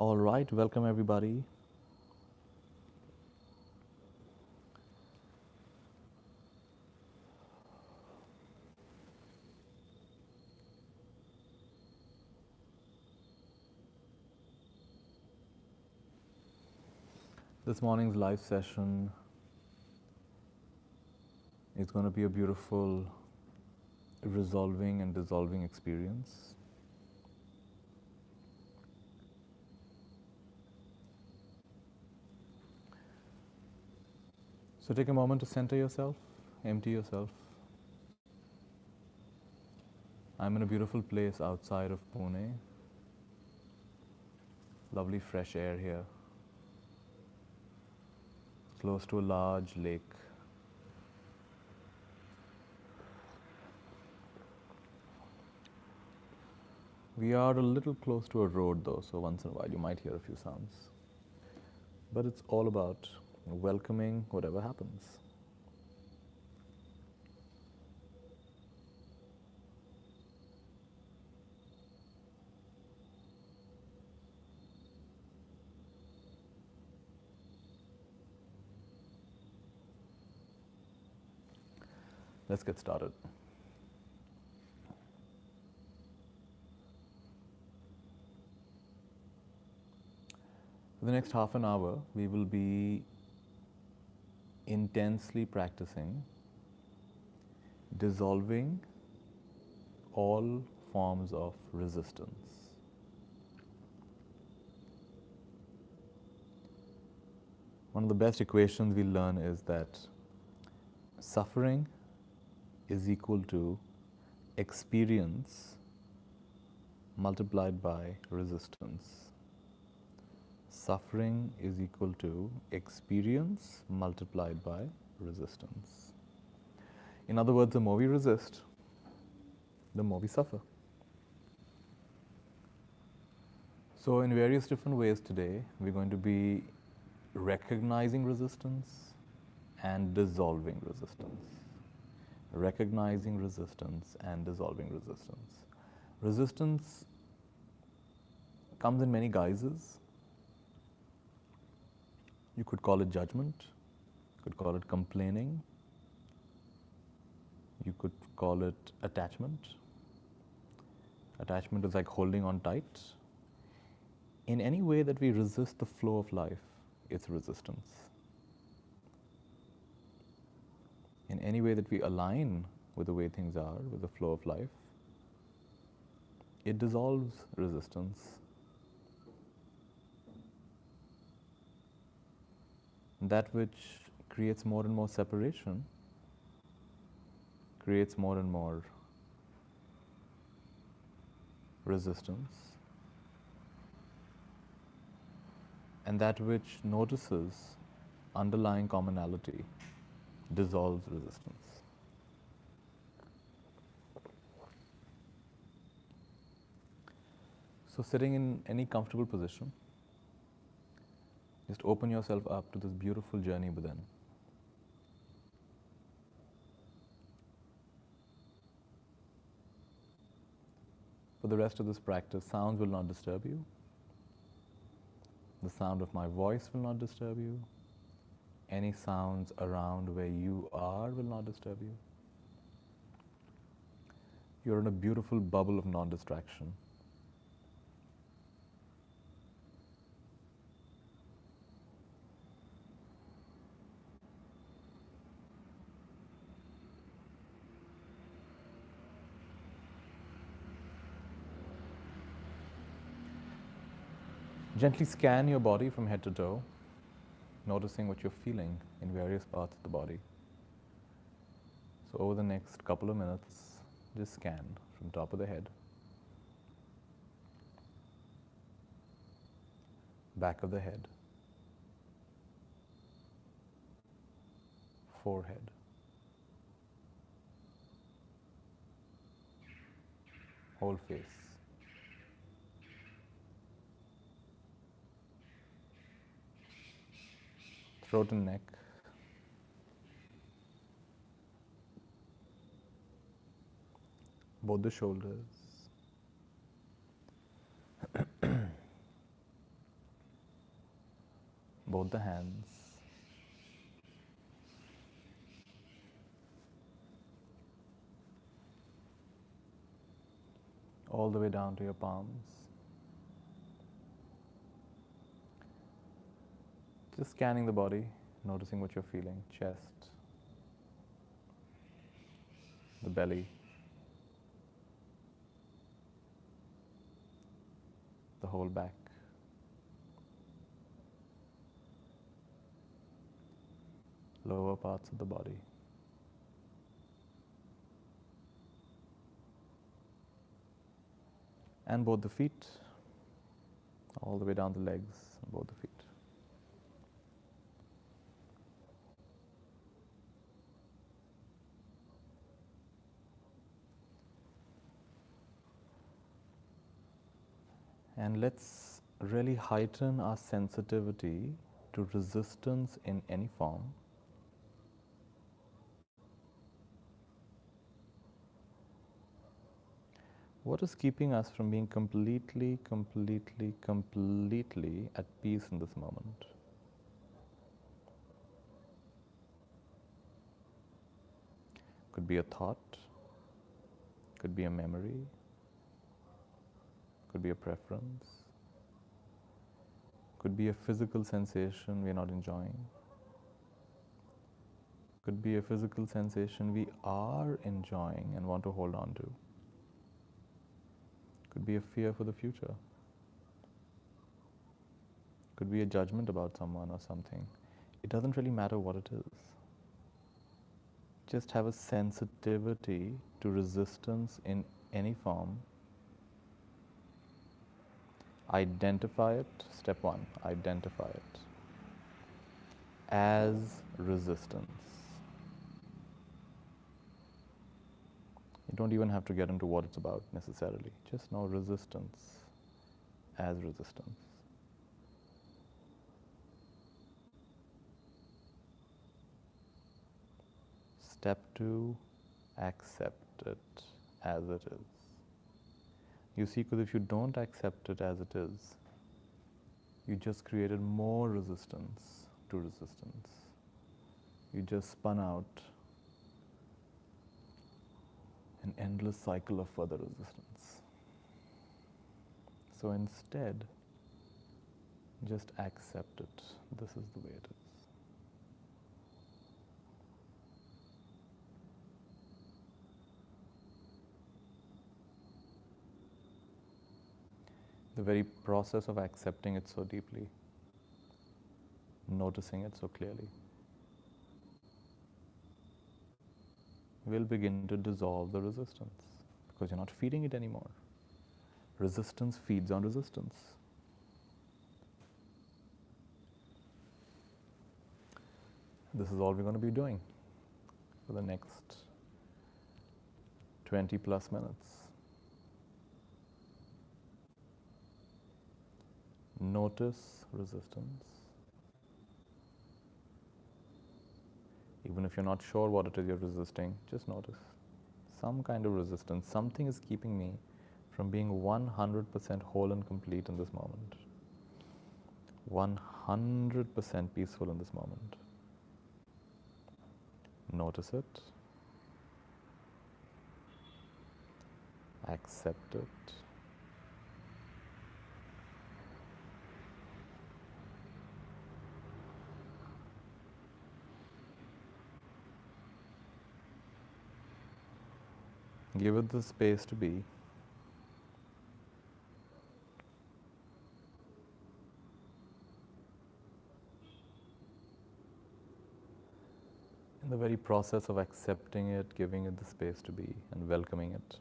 All right, welcome everybody. This morning's live session is going to be a beautiful resolving and dissolving experience. So take a moment to center yourself, empty yourself. I'm in a beautiful place outside of Pune. Lovely fresh air here, close to a large lake. We are a little close to a road though, so once in a while you might hear a few sounds. But it's all about welcoming whatever happens. Let's get started. For the next half an hour, we will be intensely practicing dissolving all forms of resistance. One of the best equations we learn is that suffering is equal to experience multiplied by resistance. Suffering is equal to experience multiplied by resistance. In other words, the more we resist, the more we suffer. So in various different ways today, we're going to be recognizing resistance and dissolving resistance. Recognizing resistance and dissolving resistance. Resistance comes in many guises. You could call it judgment, you could call it complaining, you could call it attachment. Attachment is like holding on tight. In any way that we resist the flow of life, it's resistance. In any way that we align with the way things are, with the flow of life, it dissolves resistance. That which creates more and more separation creates more and more resistance. And that which notices underlying commonality dissolves resistance. So sitting in any comfortable position, just open yourself up to this beautiful journey within. For the rest of this practice, sounds will not disturb you. The sound of my voice will not disturb you. Any sounds around where you are will not disturb you. You're in a beautiful bubble of non-distraction. Gently scan your body from head to toe, noticing what you're feeling in various parts of the body. So over the next couple of minutes, just scan from top of the head, back of the head, forehead, whole face, throat and neck, both the shoulders, both the hands, all the way down to your palms. Just scanning the body, noticing what you're feeling, chest, the belly, the whole back. Lower parts of the body. And both the feet, all the way down the legs, and both the feet. And let's really heighten our sensitivity to resistance in any form. What is keeping us from being completely at peace in this moment? Could be a thought, could be a memory, could be a preference, could be a physical sensation we're not enjoying, could be a physical sensation we are enjoying and want to hold on to. Could be a fear for the future. Could be a judgment about someone or something. It doesn't really matter what it is. Just have a sensitivity to resistance in any form. Identify it. Step one, identify it as resistance. You don't even have to get into what it's about necessarily. Just know resistance as resistance. Step two, accept it as it is. You see, because if you don't accept it as it is, you just created more resistance to resistance. You just spun out an endless cycle of further resistance. So instead, just accept it. This is the way it is. The very process of accepting it so deeply, noticing it so clearly, will begin to dissolve the resistance because you're not feeding it anymore. Resistance feeds on resistance. This is all we're going to be doing for the next 20 plus minutes. Notice resistance. Even if you're not sure what it is you're resisting, just notice. Some kind of resistance, something is keeping me from being 100% whole and complete in this moment. 100% peaceful in this moment. Notice it. Accept it. Give it the space to be. In the very process of accepting it, giving it the space to be, and welcoming it,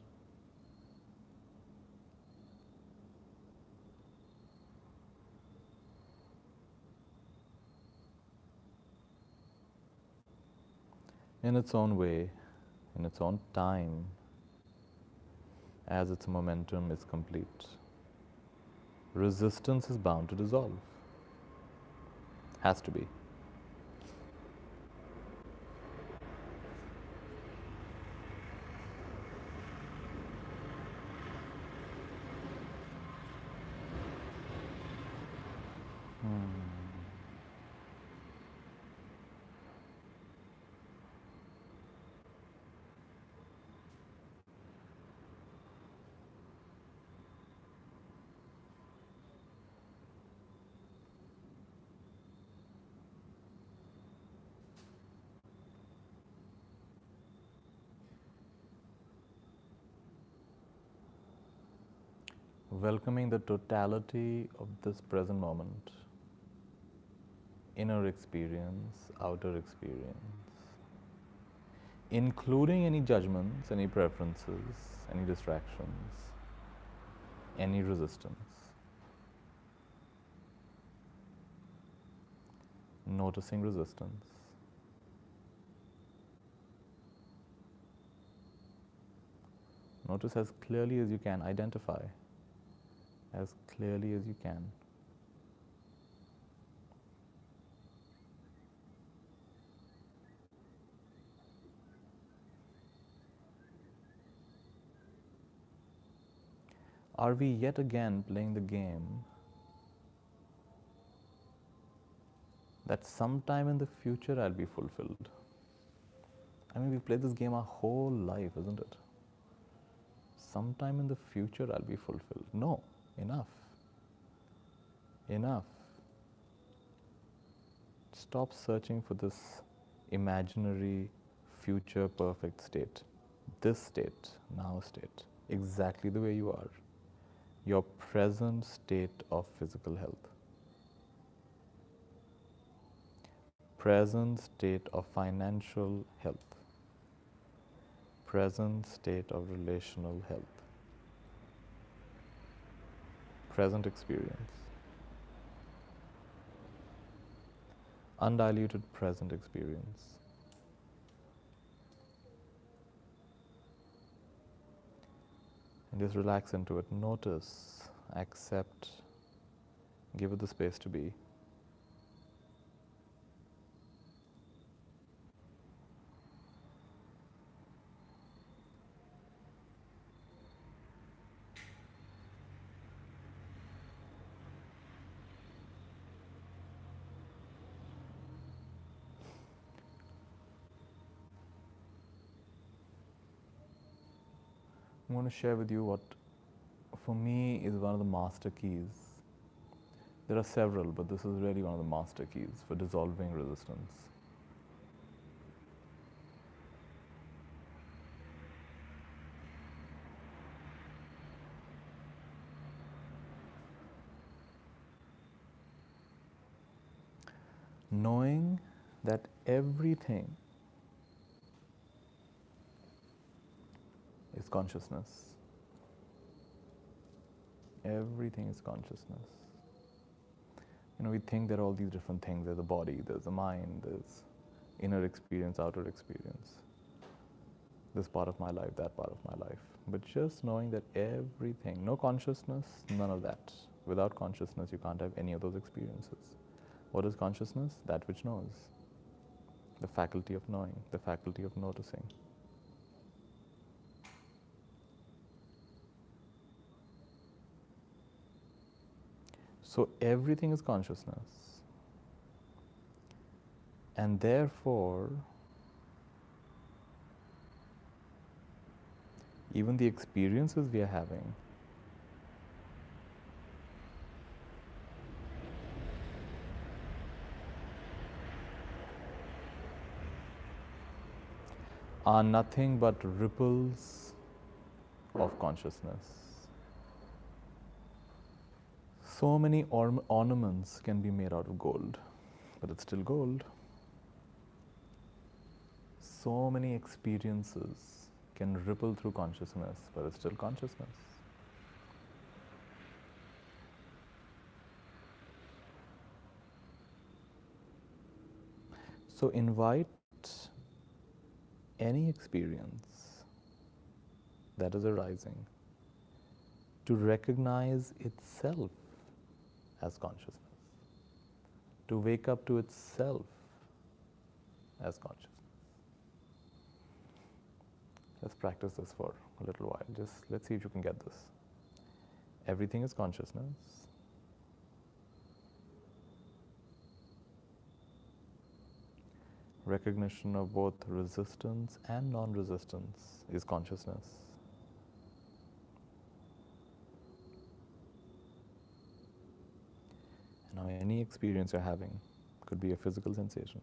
in its own way, in its own time, as its momentum is complete, resistance is bound to dissolve. Has to be. welcoming the totality of this present moment, inner experience, outer experience, including any judgments, any preferences, any distractions, any resistance. Noticing resistance. Notice as clearly as you can, identify as clearly as you can. Are we yet again playing the game that sometime in the future I'll be fulfilled? I mean, we've played this game our whole life, isn't it? Sometime in the future I'll be fulfilled. No, enough. Enough. Stop searching for this imaginary future perfect state. This state, now state, exactly the way you are. Your present state of physical health. Present state of financial health. Present state of relational health. Present experience. Undiluted present experience. And just relax into it. Notice, accept, give it the space to be. I'm going to share with you what, for me, is one of the master keys. There are several, but this is really one of the master keys for dissolving resistance. Knowing that everything is consciousness. Everything is consciousness. You know, we think there are all these different things. There's the body, there's the mind, there's inner experience, outer experience. This part of my life, that part of my life. But just knowing that everything, no consciousness, none of that. Without consciousness, you can't have any of those experiences. What is consciousness? That which knows. The faculty of knowing, the faculty of noticing. So everything is consciousness. And therefore, even the experiences we are having are nothing but ripples of consciousness. So many ornaments can be made out of gold, but it's still gold. So many experiences can ripple through consciousness, but it's still consciousness. So invite any experience that is arising to recognize itself as consciousness, to wake up to itself as consciousness. Let's practice this for a little while. Just let's see if you can get this. Everything is consciousness. Recognition of both resistance and non-resistance is consciousness. Now, any experience you're having could be a physical sensation,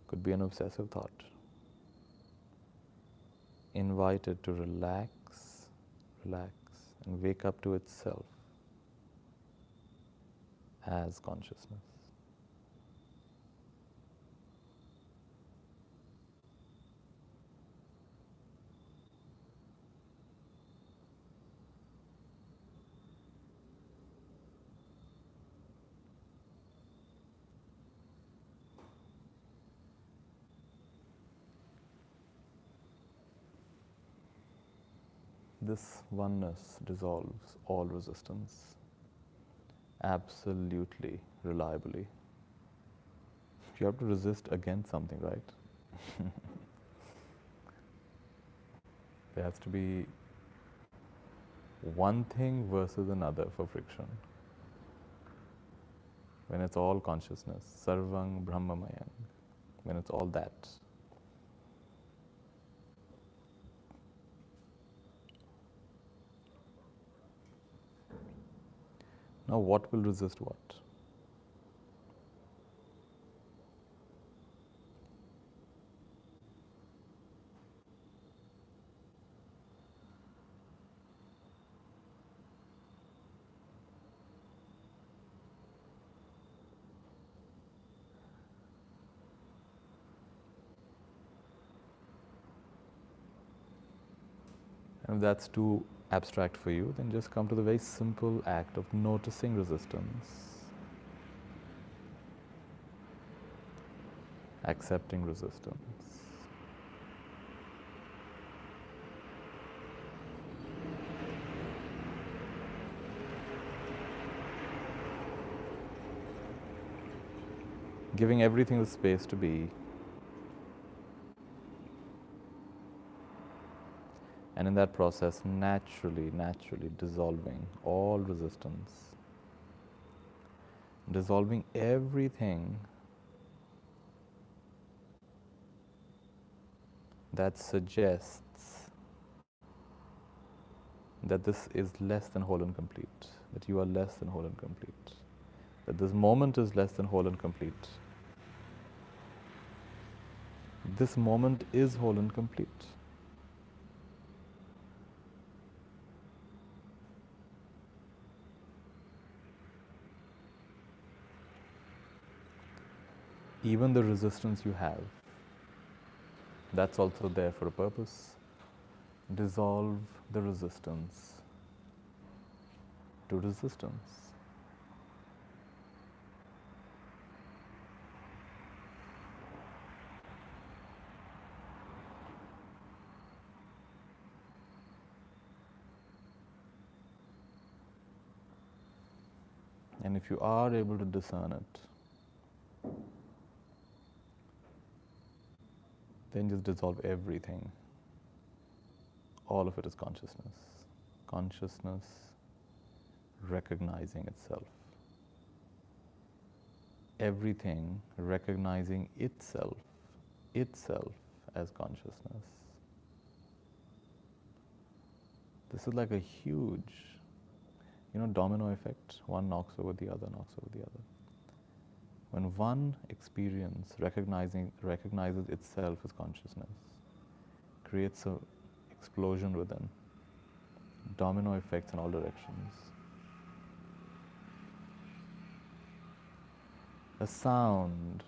could be an obsessive thought. Invite it to relax, relax, and wake up to itself as consciousness. This oneness dissolves all resistance absolutely, reliably. You have to resist against something, right? There has to be one thing versus another for friction. When it's all consciousness, sarvang brahmamayam, when it's all that. Now what will resist what? And if that's too abstract for you, then just come to the very simple act of noticing resistance, accepting resistance. Giving everything the space to be. And in that process, naturally dissolving all resistance, dissolving everything that suggests that this is less than whole and complete, that you are less than whole and complete, that this moment is less than whole and complete. This moment is whole and complete. Even the resistance you have, that's also there for a purpose. Dissolve the resistance to resistance. And if you are able to discern it, then just dissolve everything. All of it is consciousness. Consciousness recognizing itself. Everything recognizing itself as consciousness. This is like a huge, domino effect. One knocks over the other, knocks over the other. When one experience recognizes itself as consciousness, creates an explosion within, domino effects in all directions. A sound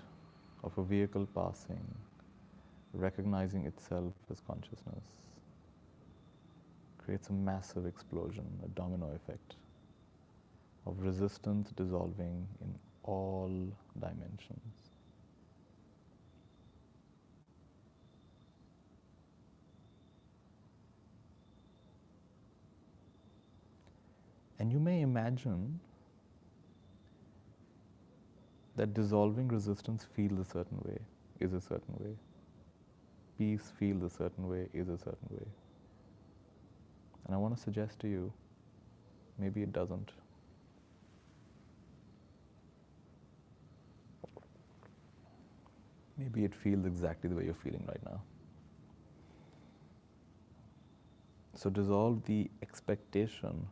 of a vehicle passing, recognizing itself as consciousness, creates a massive explosion, a domino effect of resistance dissolving in all dimensions. And you may imagine that dissolving resistance feels a certain way, is a certain way. Peace feels a certain way, is a certain way. And I want to suggest to you, maybe it doesn't. Maybe it feels exactly the way you're feeling right now. So dissolve the expectation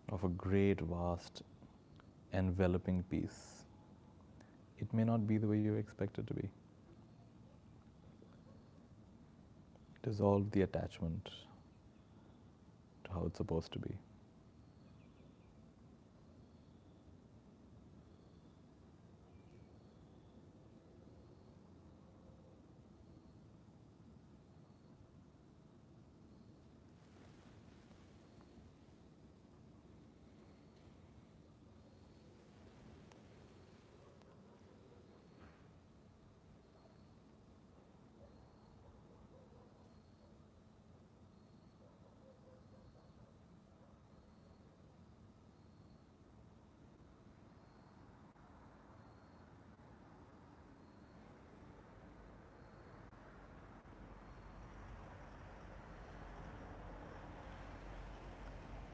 of a great, vast, enveloping peace. It may not be the way you expect it to be. Dissolve the attachment to how it's supposed to be.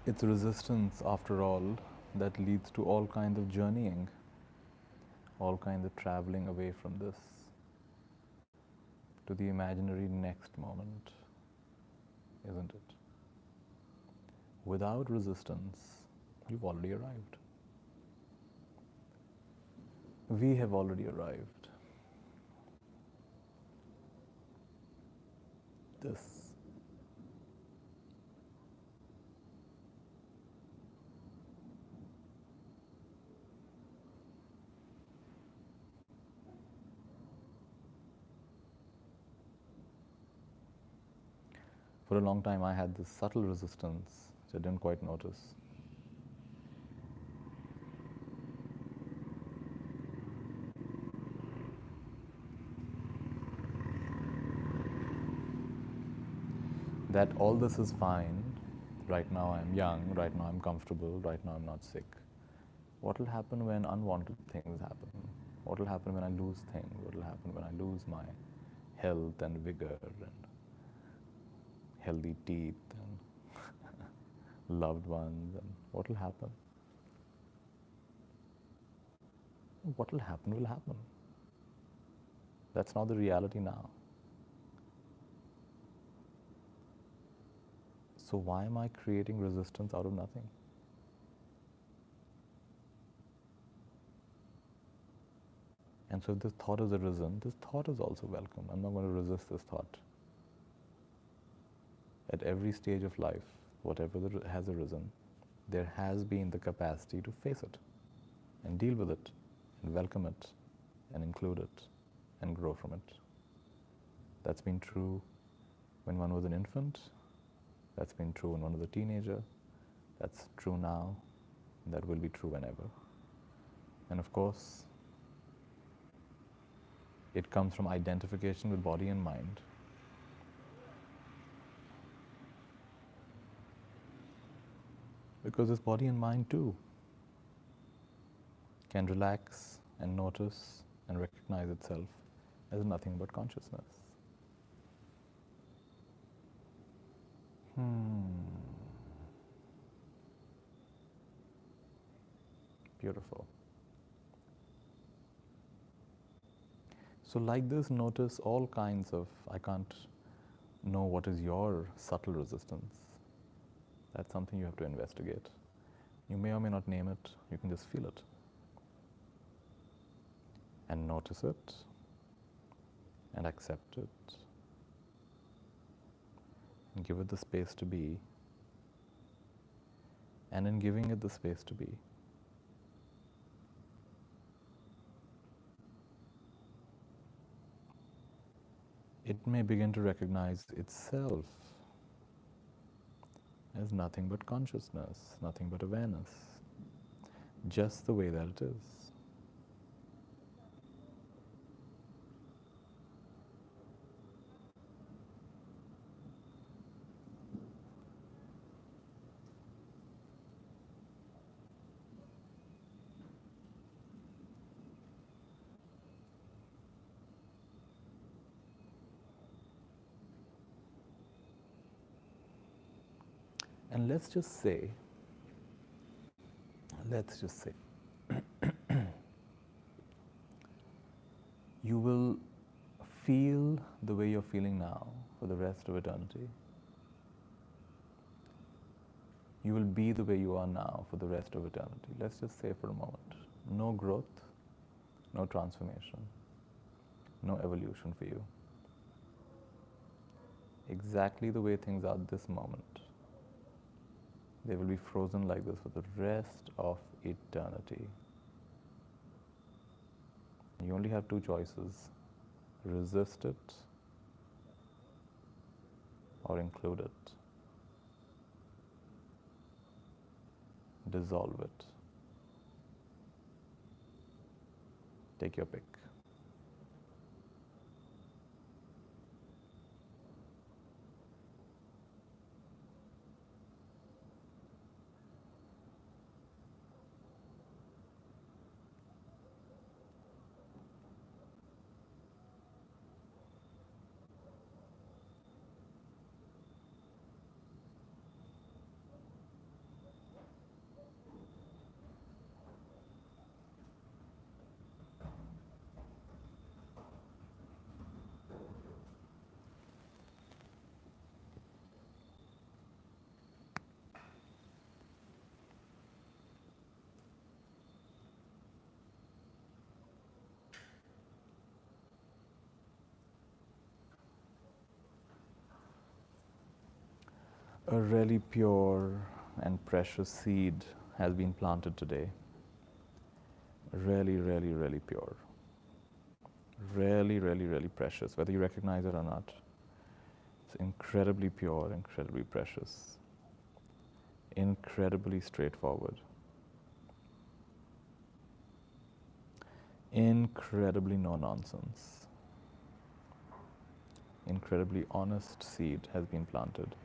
It's resistance, after all, that leads to all kinds of journeying, all kinds of traveling away from this to the imaginary next moment, isn't it? Without resistance, you've already arrived. We have already arrived. This. For a long time, I had this subtle resistance which I didn't quite notice. That all this is fine. Right now I'm young, right now I'm comfortable, right now I'm not sick. What will happen when unwanted things happen? What will happen when I lose things? What will happen when I lose my health and vigor and healthy teeth and loved ones? And what will happen? What will happen will happen. That's not the reality now. So why am I creating resistance out of nothing? And so if this thought has arisen, this thought is also welcome. I'm not going to resist this thought. At every stage of life, whatever has arisen, there has been the capacity to face it and deal with it and welcome it and include it and grow from it. That's been true when one was an infant. That's been true when one was a teenager. That's true now. And that will be true whenever. And of course, it comes from identification with body and mind. Because this body and mind too can relax and notice and recognize itself as nothing but consciousness. Beautiful. So like this, notice all kinds of, I can't know what is your subtle resistance. That's something you have to investigate. You may or may not name it, you can just feel it. And notice it, and accept it, and give it the space to be. And in giving it the space to be, it may begin to recognize itself as nothing but consciousness, nothing but awareness, just the way that it is. And let's just say, you will feel the way you're feeling now for the rest of eternity. You will be the way you are now for the rest of eternity. Let's just say for a moment, no growth, no transformation, no evolution for you. exactly the way things are this moment. They will be frozen like this for the rest of eternity. You only have two choices: resist it or include it, dissolve it. Take your pick. A really pure and precious seed has been planted today. Really, really, really pure. Really, really, really precious, whether you recognize it or not. It's incredibly pure, incredibly precious, incredibly straightforward, incredibly no nonsense, incredibly honest seed has been planted.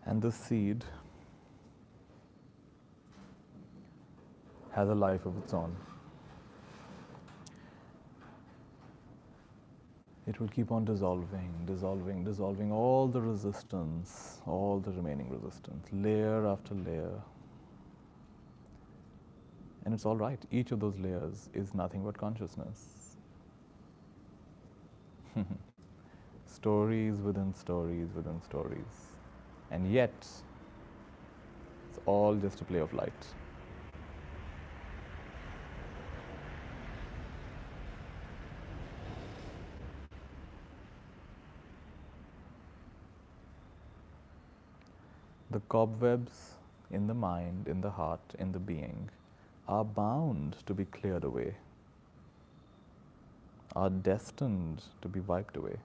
And the seed has a life of its own. It will keep on dissolving, dissolving, dissolving all the resistance, all the remaining resistance, layer after layer. And it's all right. Each of those layers is nothing but consciousness. Stories within stories within stories. And yet, it's all just a play of light. The cobwebs in the mind, in the heart, in the being are bound to be cleared away, are destined to be wiped away.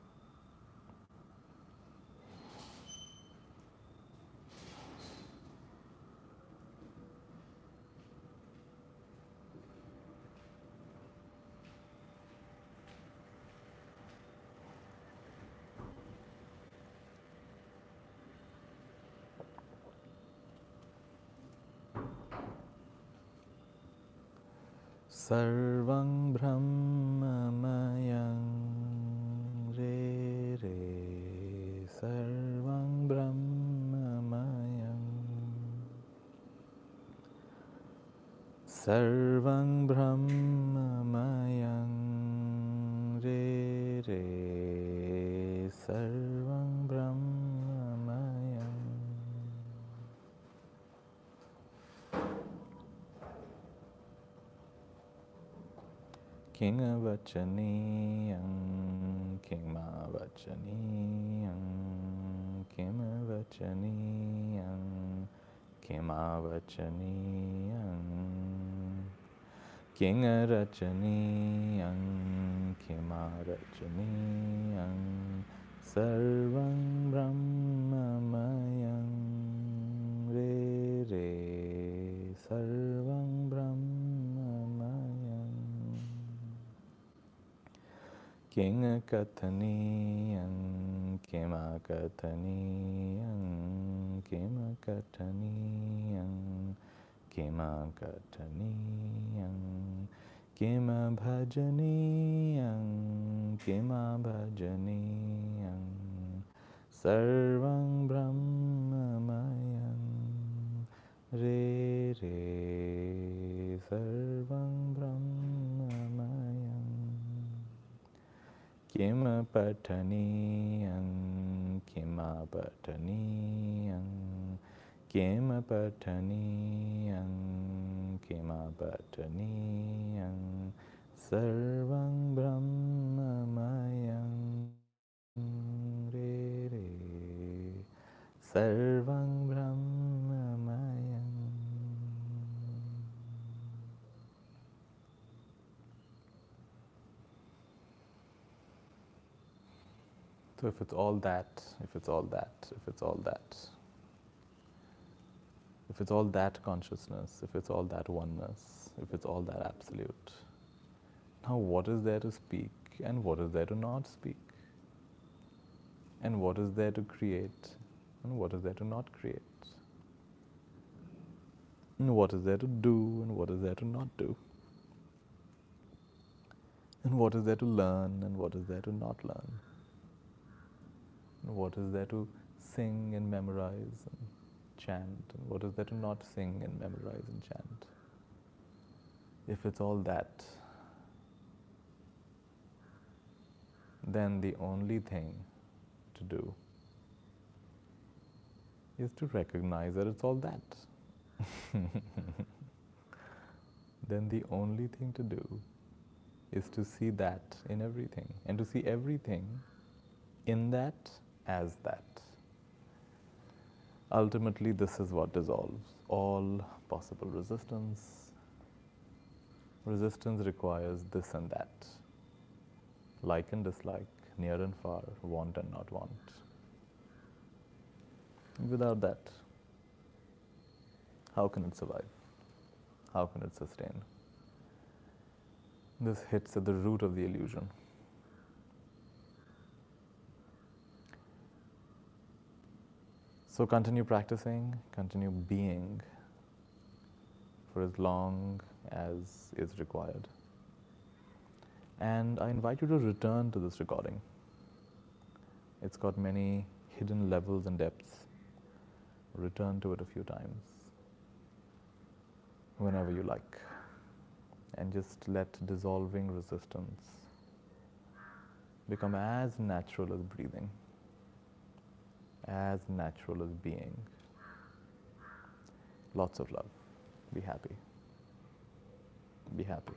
Sarvang Brahmamayam Re Re Sarvang Brahmamayam Sarvang Brahmamayam Re Re Sarvang Brahmamayam. King Vachaniyam, King Vachaniyam, Kim Vachaniyam, Kim Vachaniyam, King Rachaniyam, Kim Rachaniyam, Sarvang Brahmamayam. King Kathaniyam, Kima Kathaniyam, Kima Kathaniyam, Kima Kathaniyam, Kima Bhajaniyam, Kima Bhajaniyam, Sarvam Brahmamayam, Re Re, Sarvam Brahmamayam. Kima Pataniyam, Kima Pataniyam, Kima Pataniyam, Kima Pataniyam, Sarvam Brahmamayam, Re Re, Sarvam Brahmamayam. So if it's all that, if it's all that, if it's all that, if it's all that consciousness, if it's all that oneness, if it's all that absolute, now what is there to speak and what is there to not speak? And what is there to create and what is there to not create? And what is there to do and what is there to not do? And what is there to learn and what is there to not learn? And what is there to sing and memorize and chant? And what is there to not sing and memorize and chant? If it's all that, then the only thing to do is to recognize that it's all that. Then the only thing to do is to see that in everything and to see everything in that as that. Ultimately, this is what dissolves all possible resistance. Resistance requires this and that, like and dislike, near and far, want and not want. Without that, how can it survive? How can it sustain? This hits at the root of the illusion. So continue practicing, continue being for as long as is required. And I invite you to return to this recording. It's got many hidden levels and depths. Return to it a few times, whenever you like. And just let dissolving resistance become as natural as breathing, as natural as being. Lots of love. Be happy. Be happy.